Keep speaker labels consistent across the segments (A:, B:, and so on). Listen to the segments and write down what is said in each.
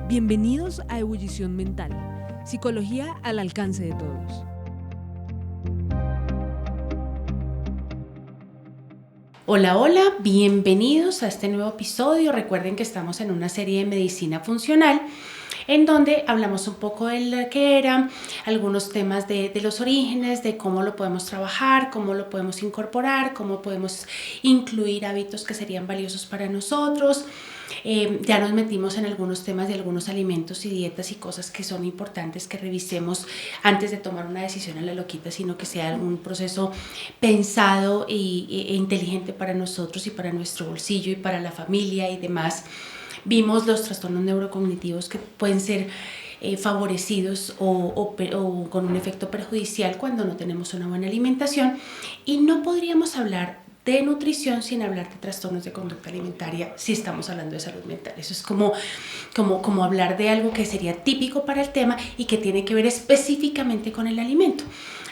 A: Bienvenidos a Ebullición Mental, psicología al alcance de todos.
B: Hola, bienvenidos a este nuevo episodio. Recuerden que estamos en una serie de medicina funcional en donde hablamos un poco de lo que era, algunos temas de los orígenes, de cómo lo podemos trabajar, cómo lo podemos incorporar, cómo podemos incluir hábitos que serían valiosos para nosotros. Ya nos metimos en algunos temas de algunos alimentos y dietas y cosas que son importantes que revisemos antes de tomar una decisión a la loquita, sino que sea un proceso pensado e inteligente para nosotros y para nuestro bolsillo y para la familia y demás. Vimos los trastornos neurocognitivos que pueden ser favorecidos o con un efecto perjudicial cuando no tenemos una buena alimentación, y no podríamos hablar de nutrición sin hablar de trastornos de conducta alimentaria si estamos hablando de salud mental. Eso es como hablar de algo que sería típico para el tema y que tiene que ver específicamente con el alimento.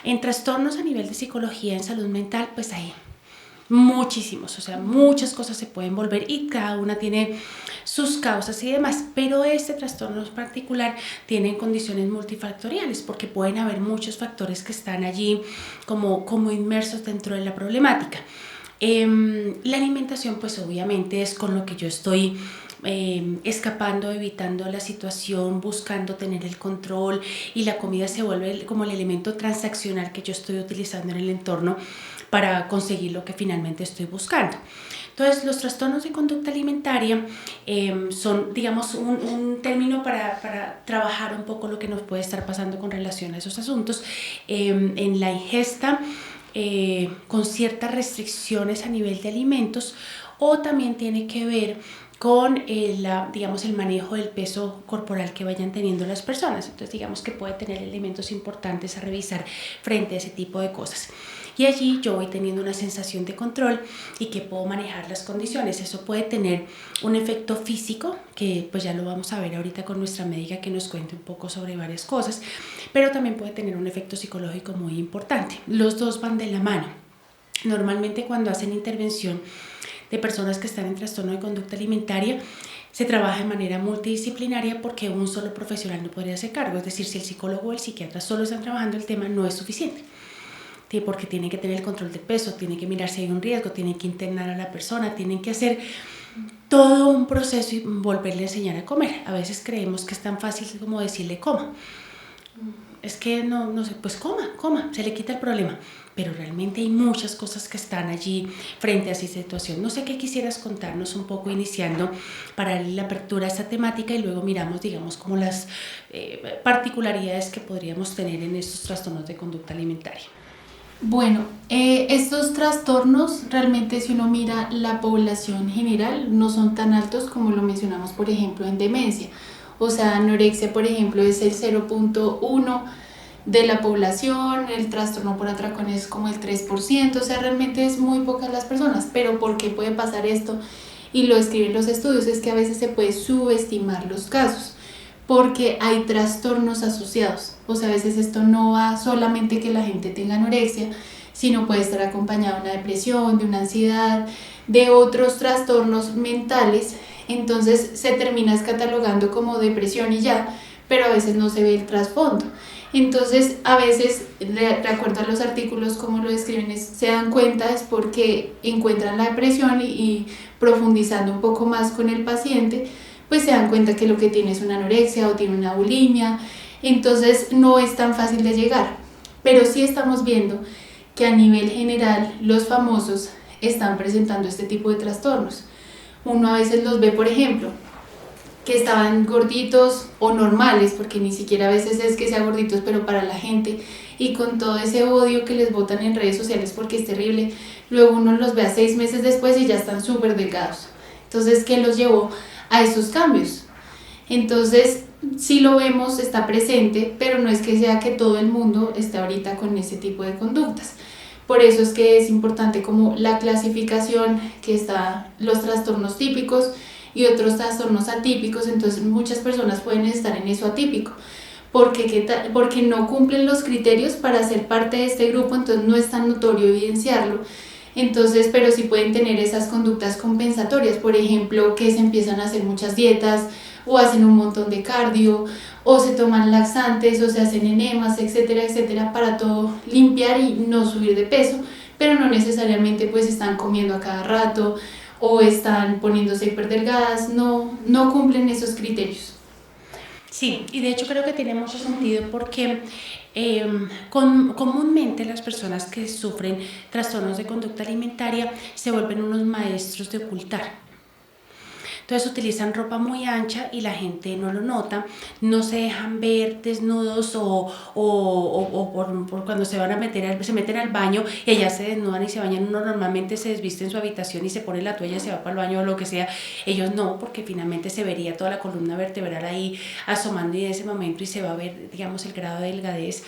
B: En trastornos a nivel de psicología en salud mental, pues hay muchísimos, muchas cosas se pueden volver y cada una tiene sus causas y demás, pero este trastorno en particular tiene condiciones multifactoriales porque pueden haber muchos factores que están allí como inmersos dentro de la problemática. La alimentación pues obviamente es con lo que yo estoy escapando, evitando la situación, buscando tener el control, y la comida se vuelve como el elemento transaccional que yo estoy utilizando en el entorno para conseguir lo que finalmente estoy buscando. Entonces, los trastornos de conducta alimentaria son, digamos, un término para trabajar un poco lo que nos puede estar pasando con relación a esos asuntos en la ingesta, con ciertas restricciones a nivel de alimentos, o también tiene que ver con el manejo del peso corporal que vayan teniendo las personas. Entonces, digamos que puede tener elementos importantes a revisar frente a ese tipo de cosas. Y allí yo voy teniendo una sensación de control y que puedo manejar las condiciones. Eso puede tener un efecto físico, que pues ya lo vamos a ver ahorita con nuestra médica que nos cuente un poco sobre varias cosas, pero también puede tener un efecto psicológico muy importante. Los dos van de la mano. Normalmente cuando hacen intervención de personas que están en trastorno de conducta alimentaria, se trabaja de manera multidisciplinaria porque un solo profesional no podría hacer cargo. Es decir, si el psicólogo o el psiquiatra solo están trabajando el tema, no es suficiente, porque tienen que tener el control del peso, tienen que mirar si hay un riesgo, tienen que internar a la persona, tienen que hacer todo un proceso y volverle a enseñar a comer. A veces creemos que es tan fácil como decirle coma. Es que no sé, pues coma, se le quita el problema. Pero realmente hay muchas cosas que están allí frente a esa situación. No sé qué quisieras contarnos un poco iniciando para darle la apertura a esta temática, y luego miramos, digamos, como las particularidades que podríamos tener en estos trastornos de conducta alimentaria.
C: Bueno, estos trastornos realmente, si uno mira la población general, no son tan altos como lo mencionamos, por ejemplo, en demencia. O sea, anorexia, por ejemplo, es el 0.1% de la población, el trastorno por atracón es como el 3%, o sea, realmente es muy pocas las personas. Pero ¿por qué puede pasar esto? Y lo escriben los estudios, es que a veces se puede subestimar los casos, porque hay trastornos asociados. O sea, a veces esto no va solamente que la gente tenga anorexia, sino puede estar acompañado de una depresión, de una ansiedad, de otros trastornos mentales. Entonces se termina catalogando como depresión y ya, pero a veces no se ve el trasfondo. Entonces, a veces, de acuerdo a los artículos, como lo describen, se dan cuenta es porque encuentran la depresión y profundizando un poco más con el paciente, pues se dan cuenta que lo que tiene es una anorexia o tiene una bulimia. Entonces no es tan fácil de llegar, pero sí estamos viendo que a nivel general los famosos están presentando este tipo de trastornos. Uno a veces los ve, por ejemplo, que estaban gorditos o normales, porque ni siquiera a veces es que sean gorditos, pero para la gente, y con todo ese odio que les botan en redes sociales porque es terrible, luego uno los ve a 6 meses después y ya están súper delgados. Entonces, ¿qué los llevó a esos cambios? Entonces, sí lo vemos, está presente, pero no es que sea que todo el mundo esté ahorita con ese tipo de conductas. Por eso es que es importante como la clasificación, que está los trastornos típicos y otros trastornos atípicos. Entonces muchas personas pueden estar en eso atípico, porque no cumplen los criterios para ser parte de este grupo, entonces no es tan notorio evidenciarlo. Entonces, pero sí pueden tener esas conductas compensatorias, por ejemplo, que se empiezan a hacer muchas dietas o hacen un montón de cardio, o se toman laxantes, o se hacen enemas, etcétera, etcétera, para todo limpiar y no subir de peso, pero no necesariamente pues están comiendo a cada rato o están poniéndose hiperdelgadas, no cumplen esos criterios.
B: Sí, y de hecho creo que tiene mucho sentido porque comúnmente las personas que sufren trastornos de conducta alimentaria se vuelven unos maestros de ocultar. Entonces utilizan ropa muy ancha y la gente no lo nota, no se dejan ver desnudos o por cuando se van a se meten al baño y allá se desnudan y se bañan. Uno normalmente se desviste en su habitación y se pone la toalla y se va para el baño o lo que sea. Ellos no, porque finalmente se vería toda la columna vertebral ahí asomando y en ese momento y se va a ver, digamos, el grado de delgadez.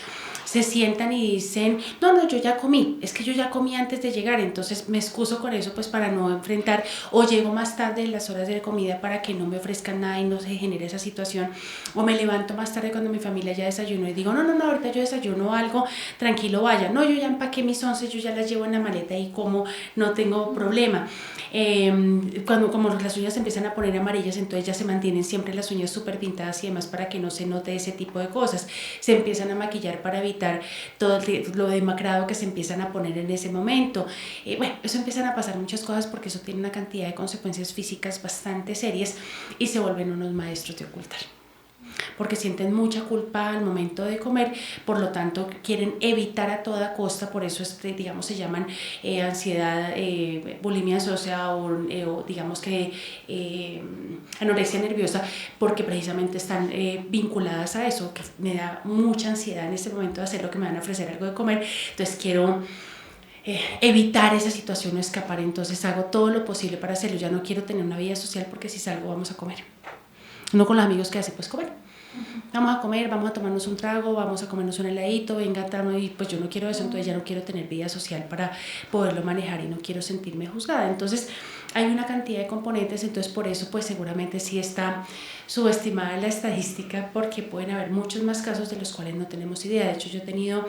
B: Se sientan y dicen, no, yo ya comí, es que yo ya comí antes de llegar, entonces me excuso con eso pues para no enfrentar, o llego más tarde en las horas de comida para que no me ofrezcan nada y no se genere esa situación, o me levanto más tarde cuando mi familia ya desayunó y digo, no, ahorita yo desayuno algo, tranquilo vaya, no, yo ya empaqué mis 11, yo ya las llevo en la maleta y como no tengo problema. Cuando como las uñas se empiezan a poner amarillas, entonces ya se mantienen siempre las uñas súper pintadas y demás para que no se note ese tipo de cosas, se empiezan a maquillar para evitar todo lo demacrado que se empiezan a poner en ese momento. Bueno, eso empiezan a pasar muchas cosas porque eso tiene una cantidad de consecuencias físicas bastante serias y se vuelven unos maestros de ocultar. Porque sienten mucha culpa al momento de comer, por lo tanto quieren evitar a toda costa, por eso digamos se llaman ansiedad, bulimia disociada o digamos que anorexia nerviosa, porque precisamente están vinculadas a eso, que me da mucha ansiedad en este momento de hacer lo que me van a ofrecer algo de comer, entonces quiero evitar esa situación o escapar, entonces hago todo lo posible para hacerlo, ya no quiero tener una vida social porque si salgo vamos a comer. Uno con los amigos que hace pues comer, vamos a comer, vamos a tomarnos un trago, vamos a comernos un heladito, venga, y pues yo no quiero eso, entonces ya no quiero tener vida social para poderlo manejar y no quiero sentirme juzgada. Entonces hay una cantidad de componentes, entonces por eso pues seguramente sí está subestimada la estadística, porque pueden haber muchos más casos de los cuales no tenemos idea. De hecho yo he tenido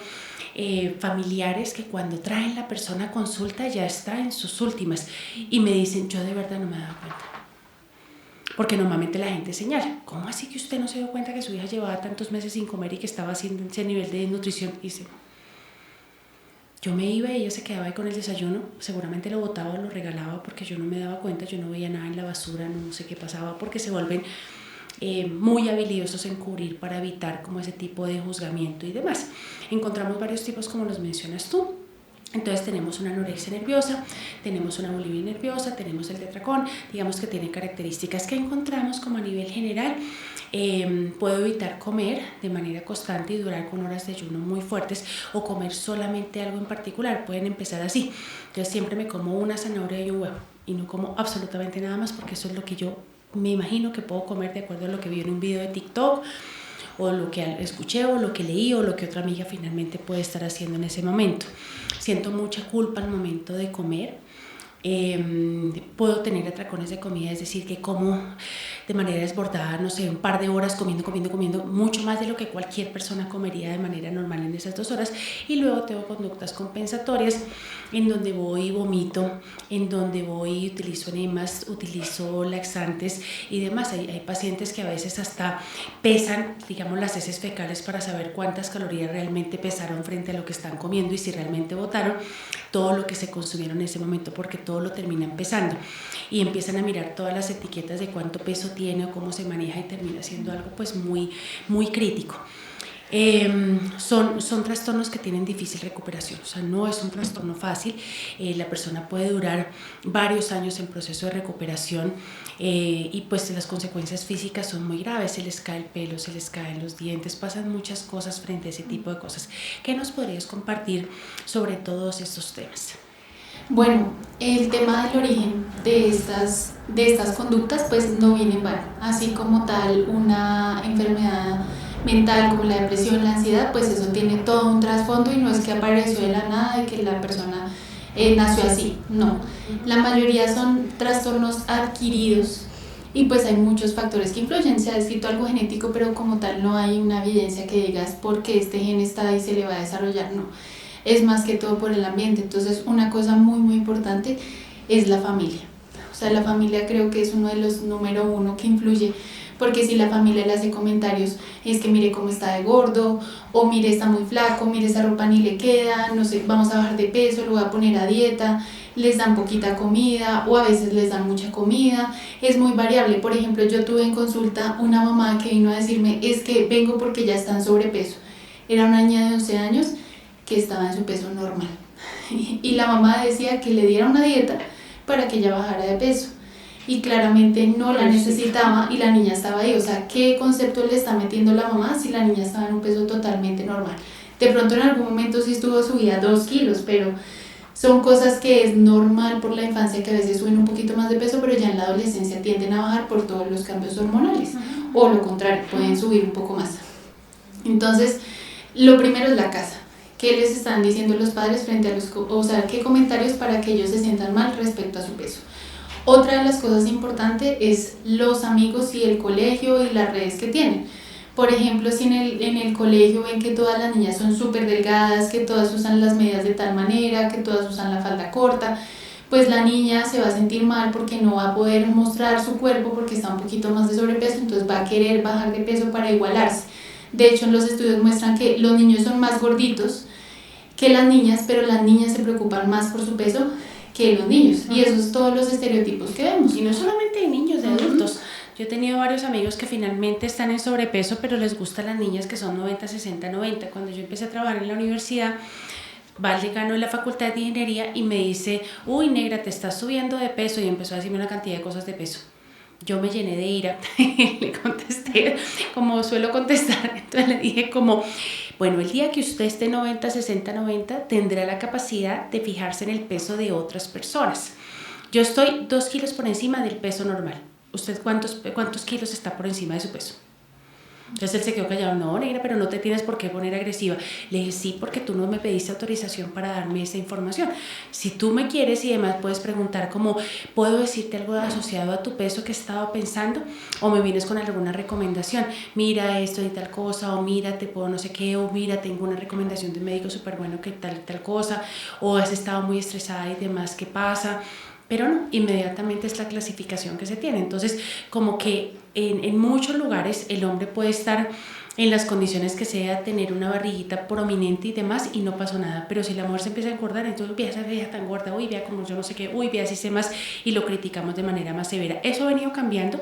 B: familiares que cuando traen la persona a consulta ya está en sus últimas y me dicen, yo de verdad no me he dado cuenta. Porque normalmente la gente señala, ¿cómo así que usted no se dio cuenta que su hija llevaba tantos meses sin comer y que estaba haciendo ese nivel de desnutrición? Y dice, yo me iba y ella se quedaba ahí con el desayuno, seguramente lo botaba o lo regalaba porque yo no me daba cuenta, yo no veía nada en la basura, no sé qué pasaba, porque se vuelven muy habilidosos en cubrir para evitar como ese tipo de juzgamiento y demás. Encontramos varios tipos como los mencionas tú. Entonces tenemos una anorexia nerviosa, tenemos una bulimia nerviosa, tenemos el tetracón, digamos que tiene características que encontramos como a nivel general. Puedo evitar comer de manera constante y durar con horas de ayuno muy fuertes o comer solamente algo en particular, pueden empezar así. Entonces siempre me como una zanahoria y un huevo y no como absolutamente nada más porque eso es lo que yo me imagino que puedo comer de acuerdo a lo que vi en un video de TikTok o lo que escuché o lo que leí o lo que otra amiga finalmente puede estar haciendo en ese momento. Siento mucha culpa al momento de comer. Puedo tener atracones de comida, es decir, que como de manera desbordada, no sé, un par de horas comiendo, mucho más de lo que cualquier persona comería de manera normal en esas 2 horas, y luego tengo conductas compensatorias en donde voy y vomito, en donde voy y utilizo enemas, utilizo laxantes y demás. Hay pacientes que a veces hasta pesan, digamos, las heces fecales para saber cuántas calorías realmente pesaron frente a lo que están comiendo y si realmente botaron todo lo que se consumieron en ese momento, porque todo lo terminan pesando y empiezan a mirar todas las etiquetas de cuánto peso tiene o cómo se maneja y termina siendo algo pues muy crítico. Son trastornos que tienen difícil recuperación, o sea, no es un trastorno fácil. La persona puede durar varios años en proceso de recuperación y pues las consecuencias físicas son muy graves, se les cae el pelo, se les caen los dientes, pasan muchas cosas frente a ese tipo de cosas. ¿Qué nos podrías compartir sobre todos estos temas?
C: Bueno, el tema del origen de estas conductas pues no viene en vano, así como tal una enfermedad mental como la depresión, la ansiedad, pues eso tiene todo un trasfondo y no es que apareció de la nada y que la persona nació así, no. La mayoría son trastornos adquiridos y pues hay muchos factores que influyen. Se ha descrito algo genético, pero como tal no hay una evidencia que digas porque este gen está ahí se le va a desarrollar, no. Es más que todo por el ambiente. Entonces una cosa muy importante es la familia. O sea, la familia creo que es uno de los número 1 que influye, porque si la familia le hace comentarios, es que mire cómo está de gordo, o mire está muy flaco, mire esa ropa ni le queda, no sé, vamos a bajar de peso, lo voy a poner a dieta, les dan poquita comida o a veces les dan mucha comida, es muy variable. Por ejemplo, yo tuve en consulta una mamá que vino a decirme, es que vengo porque ya está en sobrepeso. Era una niña de 11 años que estaba en su peso normal y la mamá decía que le diera una dieta para que ella bajara de peso. Y claramente no la necesitaba y la niña estaba ahí. O sea, ¿qué concepto le está metiendo la mamá si la niña estaba en un peso totalmente normal? De pronto en algún momento sí estuvo subida 2 kilos, pero son cosas que es normal por la infancia, que a veces suben un poquito más de peso, pero ya en la adolescencia tienden a bajar por todos los cambios hormonales. O lo contrario, pueden subir un poco más. Entonces, lo primero es la casa. ¿Qué les están diciendo los padres frente a o sea, qué comentarios para que ellos se sientan mal respecto a su peso? Otra de las cosas importantes es los amigos y el colegio y las redes que tienen. Por ejemplo, si en el colegio ven que todas las niñas son súper delgadas, que todas usan las medidas de tal manera, que todas usan la falda corta, pues la niña se va a sentir mal porque no va a poder mostrar su cuerpo porque está un poquito más de sobrepeso, entonces va a querer bajar de peso para igualarse. De hecho, los estudios muestran que los niños son más gorditos que las niñas, pero las niñas se preocupan más por su peso que los niños, y esos son todos los estereotipos que vemos.
B: Y no solamente de niños, de adultos. Yo he tenido varios amigos que finalmente están en sobrepeso, pero les gustan las niñas que son 90, 60, 90. Cuando yo empecé a trabajar en la universidad, va el decano de la Facultad de Ingeniería y me dice, uy, negra, te estás subiendo de peso, y empezó a decirme una cantidad de cosas de peso. Yo me llené de ira, le contesté como suelo contestar, entonces le dije como, bueno, el día que usted esté 90, 60, 90, tendrá la capacidad de fijarse en el peso de otras personas. Yo estoy 2 kilos por encima del peso normal. ¿Usted cuántos kilos está por encima de su peso? Entonces él se quedó callado, no, negra, pero no te tienes por qué poner agresiva. Le dije, sí, porque tú no me pediste autorización para darme esa información. Si tú me quieres y demás puedes preguntar como, ¿puedo decirte algo asociado a tu peso que he estado pensando? O me vienes con alguna recomendación, mira esto y tal cosa, o mira, te puedo no sé qué, o mira, tengo una recomendación de un médico súper bueno que tal y tal cosa, o has estado muy estresada y demás, ¿qué pasa? Pero no, inmediatamente es la clasificación que se tiene. Entonces, como que en muchos lugares el hombre puede estar en las condiciones que sea, tener una barriguita prominente y demás, y no pasó nada. Pero si la mujer se empieza a engordar, entonces vea esa vieja tan gorda, uy, vea como yo no sé qué, uy, vea así se más, y lo criticamos de manera más severa. Eso ha venido cambiando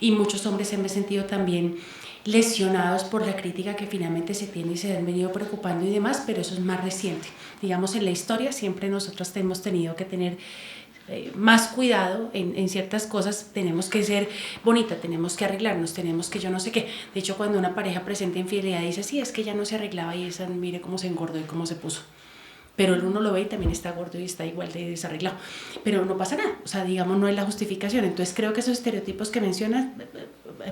B: y muchos hombres se han sentido también lesionados por la crítica que finalmente se tiene y se han venido preocupando y demás, pero eso es más reciente. Digamos, en la historia siempre nosotros hemos tenido que tener más cuidado en ciertas cosas, tenemos que ser bonita, tenemos que arreglarnos, tenemos que yo no sé qué. De hecho, cuando una pareja presenta infidelidad dice, sí, es que ya no se arreglaba y esa mire cómo se engordó y cómo se puso. Pero el uno lo ve y también está gordo y está igual de desarreglado. Pero no pasa nada, o sea, digamos, no es la justificación. Entonces creo que esos estereotipos que mencionas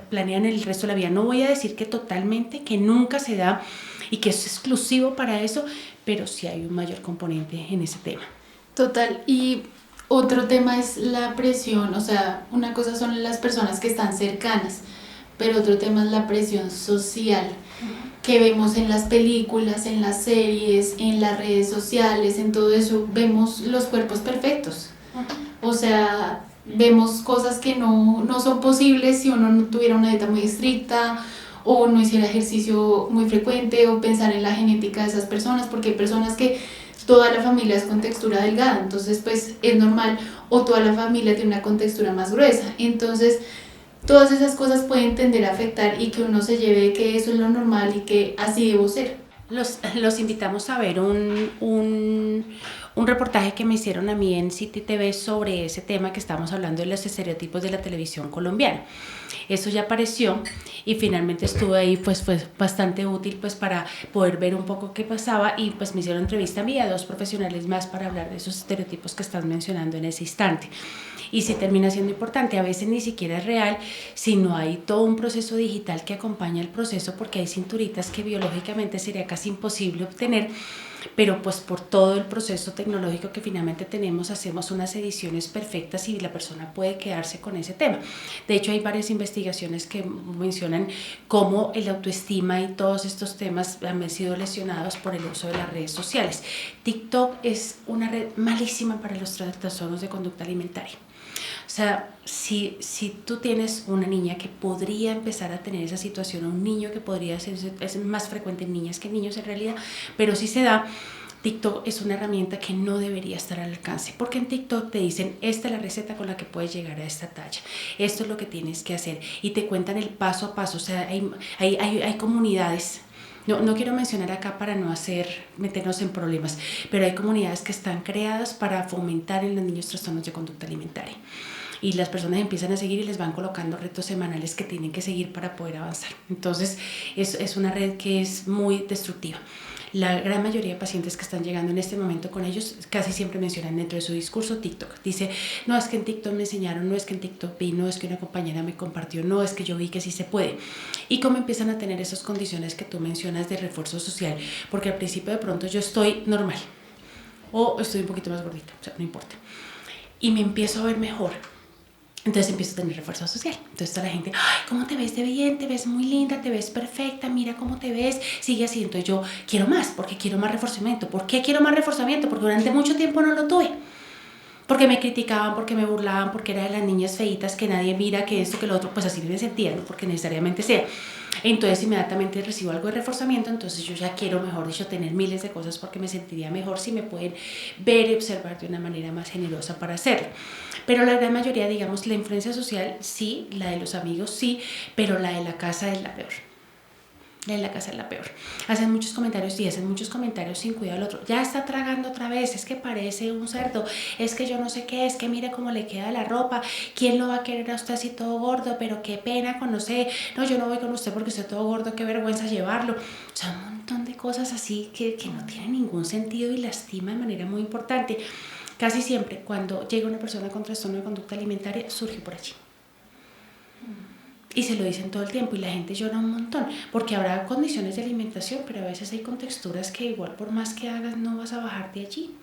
B: planean el resto de la vida. No voy a decir que totalmente, que nunca se da y que es exclusivo para eso, pero sí hay un mayor componente en ese tema.
C: Total, y otro tema es la presión, o sea, una cosa son las personas que están cercanas, pero otro tema es la presión social que vemos en las películas, en las series, en las redes sociales, en todo eso, vemos los cuerpos perfectos. O sea, vemos cosas que no son posibles si uno no tuviera una dieta muy estricta o no hiciera ejercicio muy frecuente, o pensar en la genética de esas personas, porque hay personas que toda la familia es con textura delgada, entonces pues es normal, o toda la familia tiene una contextura más gruesa, entonces todas esas cosas pueden tender a afectar y que uno se lleve que eso es lo normal y que así debo ser.
B: Los invitamos a ver un reportaje que me hicieron a mí en City TV sobre ese tema que estamos hablando de los estereotipos de la televisión colombiana. Eso ya apareció y finalmente estuve ahí, pues fue bastante útil pues para poder ver un poco qué pasaba, y pues me hicieron entrevista a mí y a 2 profesionales más para hablar de esos estereotipos que estás mencionando en ese instante. Y sí termina siendo importante, a veces ni siquiera es real, sino hay todo un proceso digital que acompaña el proceso, porque hay cinturitas que biológicamente sería casi imposible obtener, pero pues por todo el proceso tecnológico que finalmente tenemos hacemos unas ediciones perfectas y la persona puede quedarse con ese tema. De hecho, hay varias investigaciones que mencionan cómo el autoestima y todos estos temas han sido lesionados por el uso de las redes sociales. TikTok es una red malísima para los trastornos de conducta alimentaria. O O sea, si tú tienes una niña que podría empezar a tener esa situación, o un niño que podría ser, es más frecuente en niñas que en niños en realidad, pero sí se da, TikTok es una herramienta que no debería estar al alcance, porque en TikTok te dicen, esta es la receta con la que puedes llegar a esta talla, esto es lo que tienes que hacer, y te cuentan el paso a paso. O sea, hay comunidades. No quiero mencionar acá para no meternos en problemas, pero hay comunidades que están creadas para fomentar en los niños trastornos de conducta alimentaria. Y las personas empiezan a seguir y les van colocando retos semanales que tienen que seguir para poder avanzar. Entonces, es una red que es muy destructiva. La gran mayoría de pacientes que están llegando en este momento con ellos casi siempre mencionan dentro de su discurso TikTok. Dice, no, es que en TikTok me enseñaron, no, es que en TikTok vi, no, es que una compañera me compartió, no, es que yo vi que sí se puede. Y cómo empiezan a tener esas condiciones que tú mencionas de refuerzo social, porque al principio de pronto yo estoy normal o estoy un poquito más gordita, o sea, no importa. Y me empiezo a ver mejor. Entonces empiezo a tener refuerzo social. Entonces toda la gente, ay, ¿cómo te ves de bien? Te ves muy linda, te ves perfecta, mira cómo te ves, sigue así. Entonces yo quiero más, porque quiero más reforzamiento. ¿Por qué quiero más reforzamiento? Porque durante mucho tiempo no lo tuve. Porque me criticaban, porque me burlaban, porque era de las niñas feitas que nadie mira, que esto, que lo otro, pues así me sentía, no porque necesariamente sea. Entonces inmediatamente recibo algo de reforzamiento, entonces yo ya quiero, mejor dicho, tener miles de cosas porque me sentiría mejor si me pueden ver y observar de una manera más generosa para hacerlo. Pero la gran mayoría, digamos, la influencia social sí, la de los amigos sí, pero la de la casa es la peor. La de la casa es la peor. Hacen muchos comentarios sin cuidado al otro. Ya está tragando otra vez, es que parece un cerdo, es que yo no sé qué, es que mire cómo le queda la ropa, ¿quién lo va a querer a usted así todo gordo? Pero qué pena con usted, no, yo no voy con usted porque usted todo gordo, qué vergüenza llevarlo. O sea, un montón de cosas así que no tienen ningún sentido y lastima de manera muy importante. Casi siempre cuando llega una persona con trastorno de conducta alimentaria surge por allí. Y se lo dicen todo el tiempo y la gente llora un montón, porque habrá condiciones de alimentación, pero a veces hay contexturas que igual por más que hagas no vas a bajar de allí.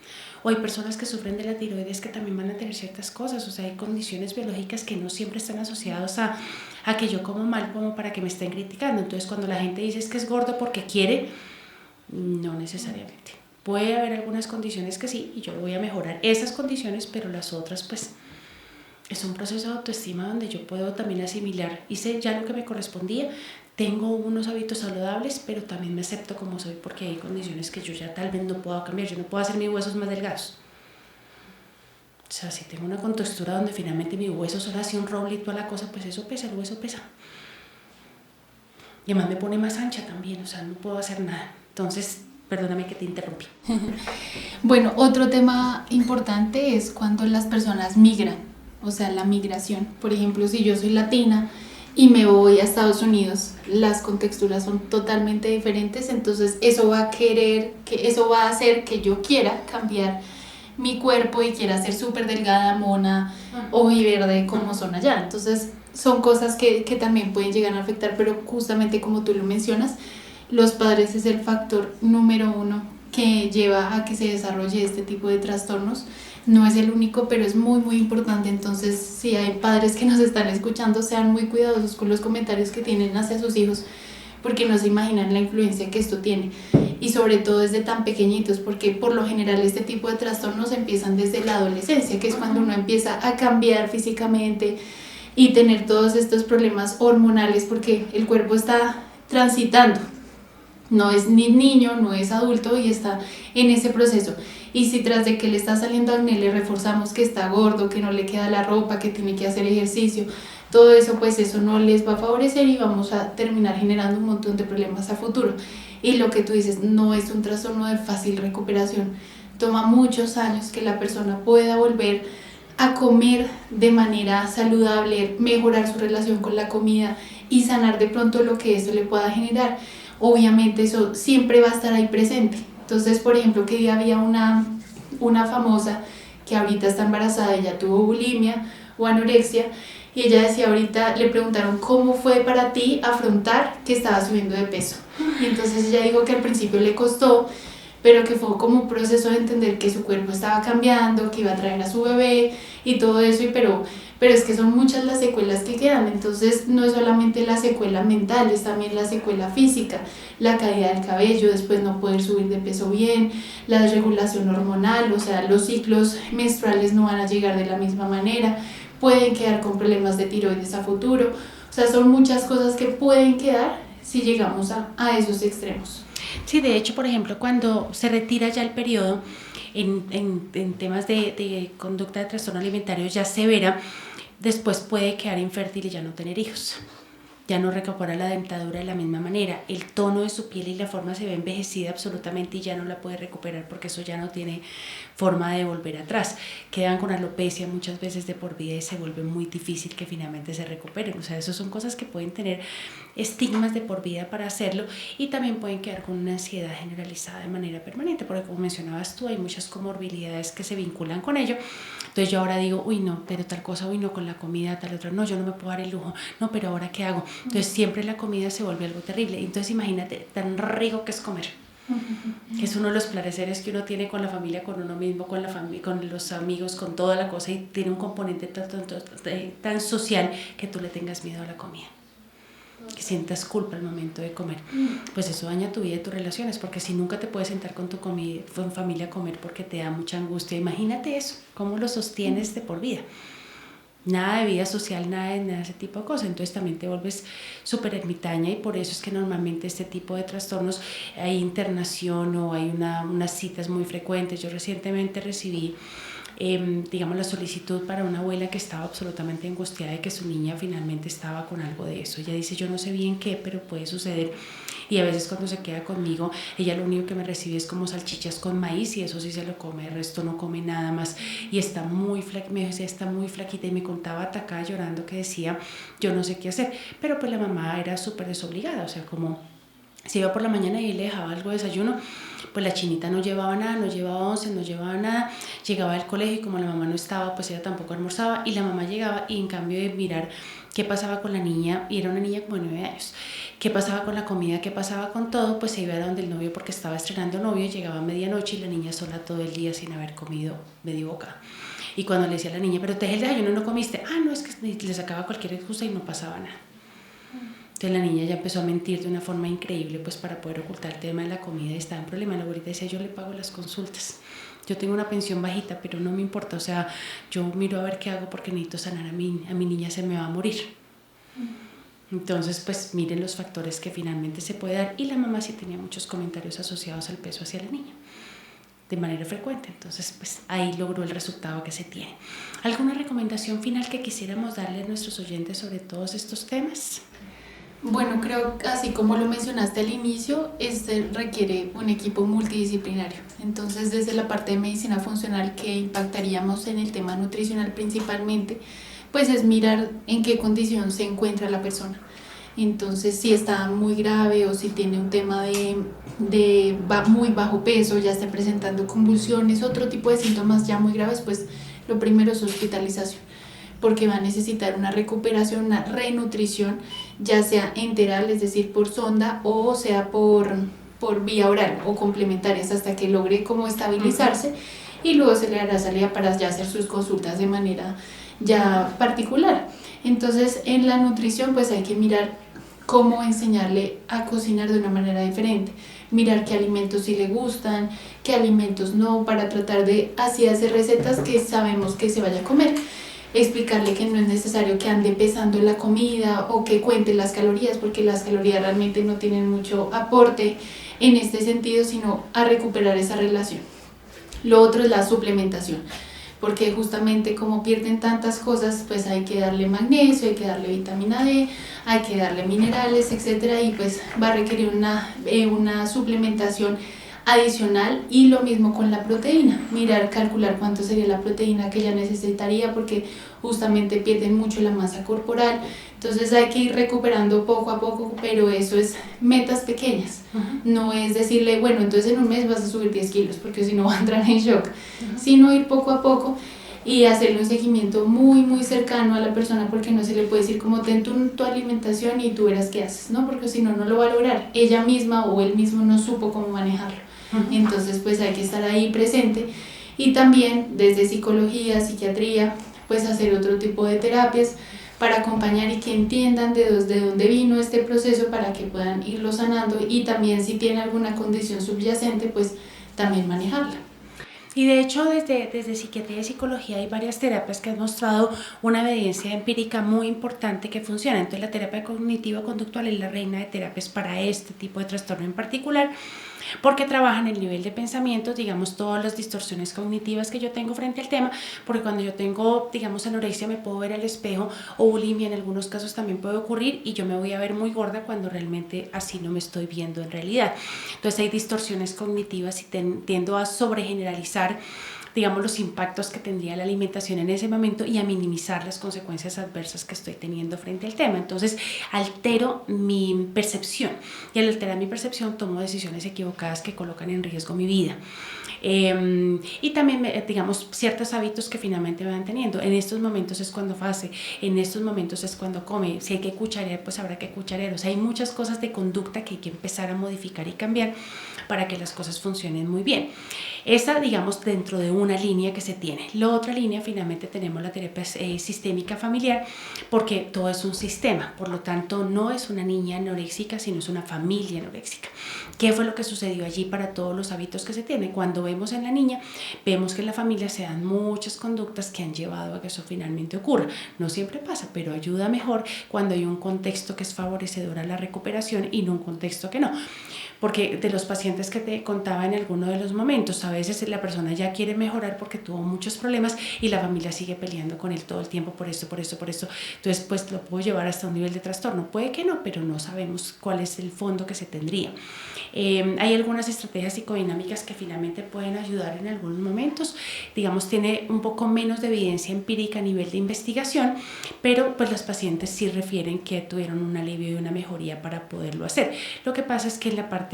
B: O hay personas que sufren de la tiroides que también van a tener ciertas cosas. O sea, hay condiciones biológicas que no siempre están asociadas a que yo como mal como para que me estén criticando. Entonces cuando la gente dice es que es gordo porque quiere, no necesariamente. Puede haber algunas condiciones que sí y yo voy a mejorar esas condiciones, pero las otras pues es un proceso de autoestima donde yo puedo también asimilar, hice ya lo que me correspondía, tengo unos hábitos saludables, pero también me acepto como soy porque hay condiciones que yo ya tal vez no puedo cambiar, yo no puedo hacer mis huesos más delgados. O sea, si tengo una contextura donde finalmente mis huesos son así un roble y toda la cosa, pues eso pesa, el hueso pesa. Y además me pone más ancha también, o sea, no puedo hacer nada. Entonces, perdóname que te interrumpí.
C: Bueno, otro tema importante es cuando las personas migran. O sea, la migración. Por ejemplo, si yo soy latina y me voy a Estados Unidos, las contexturas son totalmente diferentes, entonces eso va a hacer que yo quiera cambiar mi cuerpo y quiera ser súper delgada, mona o verde como son allá. Entonces son cosas que también pueden llegar a afectar, pero justamente como tú lo mencionas, los padres es el factor número 1 que lleva a que se desarrolle este tipo de trastornos. No es el único, pero es muy muy importante. Entonces, si hay padres que nos están escuchando, sean muy cuidadosos con los comentarios que tienen hacia sus hijos, porque no se imaginan la influencia que esto tiene. Y sobre todo desde tan pequeñitos, porque por lo general este tipo de trastornos empiezan desde la adolescencia, que es cuando uno empieza a cambiar físicamente y tener todos estos problemas hormonales, porque el cuerpo está transitando. No es ni niño, no es adulto y está en ese proceso. Y si tras de que le está saliendo acné le reforzamos que está gordo, que no le queda la ropa, que tiene que hacer ejercicio, todo eso, pues eso no les va a favorecer y vamos a terminar generando un montón de problemas a futuro. Y lo que tú dices, no es un trastorno de fácil recuperación. Toma muchos años que la persona pueda volver a comer de manera saludable, mejorar su relación con la comida y sanar de pronto lo que eso le pueda generar. Obviamente eso siempre va a estar ahí presente. Entonces, por ejemplo, que día había una famosa que ahorita está embarazada, ella tuvo bulimia o anorexia, y ella decía ahorita, le preguntaron cómo fue para ti afrontar que estaba subiendo de peso. Y entonces ella dijo que al principio le costó, pero que fue como un proceso de entender que su cuerpo estaba cambiando, que iba a traer a su bebé y todo eso, pero es que son muchas las secuelas que quedan. Entonces no es solamente la secuela mental, es también la secuela física, la caída del cabello, después no poder subir de peso bien, la desregulación hormonal, o sea, los ciclos menstruales no van a llegar de la misma manera, pueden quedar con problemas de tiroides a futuro. O sea, son muchas cosas que pueden quedar si llegamos a esos extremos.
B: Sí, de hecho, por ejemplo, cuando se retira ya el periodo en temas de conducta de trastorno alimentario ya severa, después puede quedar infértil y ya no tener hijos. Ya no recupera la dentadura de la misma manera, el tono de su piel y la forma se ve envejecida absolutamente y ya no la puede recuperar porque eso ya no tiene forma de volver atrás. Quedan con alopecia muchas veces de por vida y se vuelve muy difícil que finalmente se recuperen. O sea, eso son cosas que pueden tener estigmas de por vida para hacerlo y también pueden quedar con una ansiedad generalizada de manera permanente, porque como mencionabas tú, hay muchas comorbilidades que se vinculan con ello. Entonces yo ahora digo, uy no, pero tal cosa, uy no, con la comida, tal otra, no, yo no me puedo dar el lujo, no, pero ahora ¿qué hago? Entonces siempre la comida se vuelve algo terrible. Entonces imagínate, tan rico que es comer. Que es uno de los placeres que uno tiene con la familia, con uno mismo, con la familia, con los amigos, con toda la cosa, y tiene un componente tan social que tú le tengas miedo a la comida, que sientas culpa al momento de comer. Pues eso daña tu vida y tus relaciones, porque si nunca te puedes sentar con tu familia a comer porque te da mucha angustia, imagínate eso, cómo lo sostienes de por vida. Nada de vida social, nada de ese tipo de cosas. Entonces también te vuelves súper ermitaña y por eso es que normalmente este tipo de trastornos hay internación o hay unas citas muy frecuentes. Yo recientemente recibí digamos la solicitud para una abuela que estaba absolutamente angustiada de que su niña finalmente estaba con algo de eso. Ella dice, yo no sé bien qué, pero puede suceder. Y a veces cuando se queda conmigo, ella lo único que me recibe es como salchichas con maíz y eso sí se lo come, el resto no come nada más. Y está muy flaquita y me contaba atacada llorando que decía, yo no sé qué hacer. Pero pues la mamá era súper desobligada, o sea, como se iba por la mañana y él le dejaba algo de desayuno, pues la chinita no llevaba nada, no llevaba once, no llevaba nada, llegaba al colegio y como la mamá no estaba, pues ella tampoco almorzaba y la mamá llegaba y en cambio de mirar qué pasaba con la niña, y era una niña como de 9 años, qué pasaba con la comida, qué pasaba con todo, pues se iba a donde el novio porque estaba estrenando novio, llegaba a medianoche y la niña sola todo el día sin haber comido medio bocado. Y cuando le decía a la niña, pero te dejé el desayuno, no comiste, no, es que le sacaba cualquier excusa y no pasaba nada. Entonces la niña ya empezó a mentir de una forma increíble pues para poder ocultar el tema de la comida y estaba en problema. La abuelita decía, yo le pago las consultas, yo tengo una pensión bajita, pero no me importa, o sea, yo miro a ver qué hago porque necesito sanar a mi niña, se me va a morir. Entonces pues miren los factores que finalmente se puede dar y la mamá sí tenía muchos comentarios asociados al peso hacia la niña de manera frecuente, entonces pues ahí logró el resultado que se tiene. ¿Alguna recomendación final que quisiéramos darle a nuestros oyentes sobre todos estos temas?
C: Bueno, creo que así como lo mencionaste al inicio, requiere un equipo multidisciplinario. Entonces, desde la parte de medicina funcional que impactaríamos en el tema nutricional principalmente, pues es mirar en qué condición se encuentra la persona. Entonces, si está muy grave o si tiene un tema de muy bajo peso, ya está presentando convulsiones, otro tipo de síntomas ya muy graves, pues lo primero es hospitalización, porque va a necesitar una recuperación, una renutrición, ya sea enteral, es decir, por sonda, o sea por vía oral o complementarias hasta que logre como estabilizarse y luego se le hará salida para ya hacer sus consultas de manera ya particular. Entonces, en la nutrición pues hay que mirar cómo enseñarle a cocinar de una manera diferente, mirar qué alimentos sí le gustan, qué alimentos no, para tratar de así hacer recetas que sabemos que se vaya a comer. Explicarle que no es necesario que ande pesando la comida o que cuente las calorías, porque las calorías realmente no tienen mucho aporte en este sentido, sino a recuperar esa relación. Lo otro es la suplementación, porque justamente como pierden tantas cosas, pues hay que darle magnesio, hay que darle vitamina D, hay que darle minerales, etcétera, y pues va a requerir una suplementación adicional. Y lo mismo con la proteína, calcular cuánto sería la proteína que ella necesitaría, porque justamente pierden mucho la masa corporal. Entonces hay que ir recuperando poco a poco, pero eso es metas pequeñas. No es decirle, bueno, entonces en un mes vas a subir 10 kilos, porque si no va a entrar en shock, sino ir poco a poco y hacerle un seguimiento muy muy cercano a la persona, porque no se le puede decir como ten tu alimentación y tú verás qué haces, ¿no? Porque si no, no lo va a lograr. Ella misma o él mismo no supo cómo manejarlo. Entonces pues hay que estar ahí presente, y también desde psicología, psiquiatría, pues hacer otro tipo de terapias para acompañar y que entiendan de dónde vino este proceso, para que puedan irlo sanando, y también si tiene alguna condición subyacente pues también manejarla.
B: Y de hecho desde psiquiatría y psicología hay varias terapias que han mostrado una evidencia empírica muy importante que funciona. Entonces la terapia cognitivo-conductual es la reina de terapias para este tipo de trastorno en particular, porque trabajan el nivel de pensamiento, digamos, todas las distorsiones cognitivas que yo tengo frente al tema, porque cuando yo tengo, digamos, anorexia me puedo ver al espejo, o bulimia en algunos casos también puede ocurrir, y yo me voy a ver muy gorda cuando realmente así no me estoy viendo en realidad. Entonces hay distorsiones cognitivas y tiendo a sobregeneralizar, digamos, los impactos que tendría la alimentación en ese momento y a minimizar las consecuencias adversas que estoy teniendo frente al tema. Entonces altero mi percepción, y al alterar mi percepción tomo decisiones equivocadas que colocan en riesgo mi vida. Y también, digamos, ciertos hábitos que finalmente me van teniendo. En estos momentos es cuando hace, en estos momentos es cuando come. Si hay que cucharear, pues habrá que cucharear. O sea, hay muchas cosas de conducta que hay que empezar a modificar y cambiar para que las cosas funcionen muy bien. Esa, digamos, dentro de una línea que se tiene. La otra línea, finalmente, tenemos la terapia sistémica familiar, porque todo es un sistema. Por lo tanto, no es una niña anoréxica, sino es una familia anoréxica. ¿Qué fue lo que sucedió allí para todos los hábitos que se tienen? Cuando vemos en la niña, vemos que en la familia se dan muchas conductas que han llevado a que eso finalmente ocurra. No siempre pasa, pero ayuda mejor cuando hay un contexto que es favorecedor a la recuperación y no un contexto que no. Porque de los pacientes que te contaba en alguno de los momentos, a veces la persona ya quiere mejorar porque tuvo muchos problemas y la familia sigue peleando con él todo el tiempo por esto. Entonces, pues lo puedo llevar hasta un nivel de trastorno. Puede que no, pero no sabemos cuál es el fondo que se tendría. Hay algunas estrategias psicodinámicas que finalmente pueden ayudar en algunos momentos. Digamos, tiene un poco menos de evidencia empírica a nivel de investigación, pero pues los pacientes sí refieren que tuvieron un alivio y una mejoría para poderlo hacer. Lo que pasa es que en la parte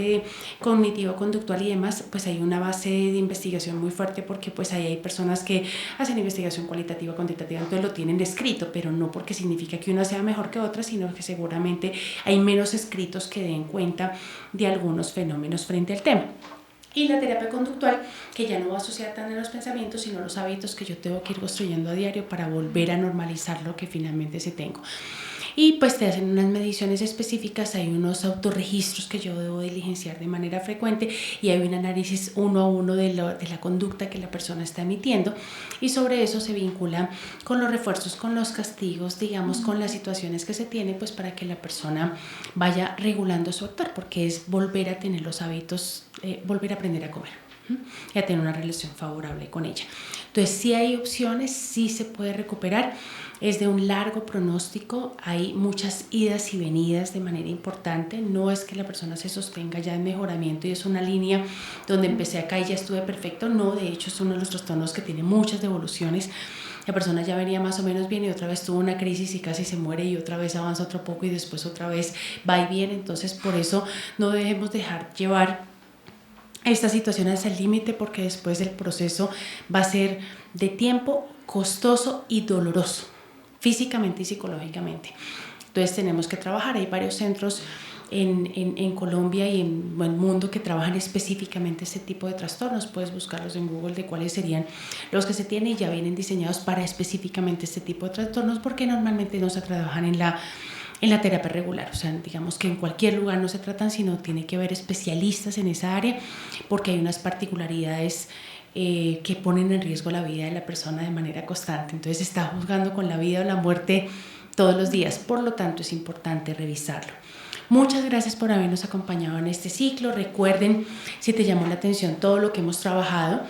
B: cognitivo-conductual y demás, pues hay una base de investigación muy fuerte, porque pues ahí hay personas que hacen investigación cualitativa, cuantitativa, entonces lo tienen escrito, pero no porque significa que una sea mejor que otra, sino que seguramente hay menos escritos que den cuenta de algunos fenómenos frente al tema. Y la terapia conductual, que ya no va a asociar tanto a los pensamientos, sino a los hábitos que yo tengo que ir construyendo a diario para volver a normalizar lo que finalmente se tengo. Y pues te hacen unas mediciones específicas, hay unos autorregistros que yo debo diligenciar de manera frecuente, y hay un análisis uno a uno de la conducta que la persona está emitiendo, y sobre eso se vincula con los refuerzos, con los castigos, digamos, con las situaciones que se tiene, pues para que la persona vaya regulando su actuar, porque es volver a tener los hábitos, volver a aprender a comer y a tener una relación favorable con ella. Entonces sí hay opciones, sí se puede recuperar. Es de un largo pronóstico, hay muchas idas y venidas de manera importante. No es que la persona se sostenga ya en mejoramiento y es una línea donde empecé acá y ya estuve perfecto. No, de hecho es uno de los trastornos que tiene muchas devoluciones. La persona ya venía más o menos bien y otra vez tuvo una crisis y casi se muere, y otra vez avanza otro poco y después otra vez va y viene. Entonces por eso no debemos dejar llevar esta situación hasta el límite, porque después el proceso va a ser de tiempo, costoso y doloroso, físicamente y psicológicamente. Entonces tenemos que trabajar. Hay varios centros en Colombia y en el mundo que trabajan específicamente este tipo de trastornos. Puedes buscarlos en Google de cuáles serían los que se tienen, y ya vienen diseñados para específicamente este tipo de trastornos, porque normalmente no se trabajan en la terapia regular. O sea, digamos que en cualquier lugar no se tratan, sino tiene que haber especialistas en esa área, porque hay unas particularidades que ponen en riesgo la vida de la persona de manera constante. Entonces está jugando con la vida o la muerte todos los días, por lo tanto es importante revisarlo. Muchas gracias por habernos acompañado en este ciclo. Recuerden, si te llamó la atención todo lo que hemos trabajado,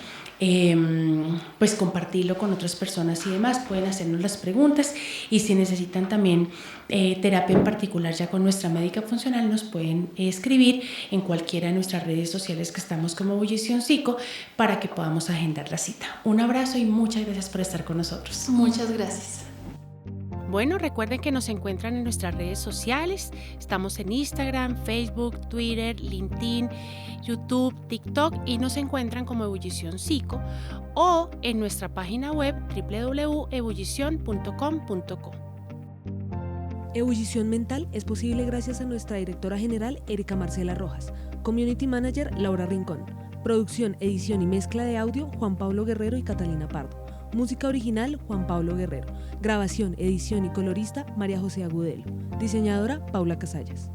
B: pues compartirlo con otras personas y demás. Pueden hacernos las preguntas, y si necesitan también terapia en particular ya con nuestra médica funcional, nos pueden escribir en cualquiera de nuestras redes sociales, que estamos como Ebullición Psico, para que podamos agendar la cita. Un abrazo y muchas gracias por estar con nosotros.
C: Muchas gracias.
B: Bueno, recuerden que nos encuentran en nuestras redes sociales. Estamos en Instagram, Facebook, Twitter, LinkedIn, YouTube, TikTok, y nos encuentran como Ebullición Psico, o en nuestra página web www.ebullición.com.co.
A: Ebullición Mental es posible gracias a nuestra directora general Erika Marcela Rojas, Community Manager Laura Rincón, producción, edición y mezcla de audio Juan Pablo Guerrero y Catalina Pardo. Música original Juan Pablo Guerrero. Grabación, edición y colorista María José Agudelo. Diseñadora Paula Casallas.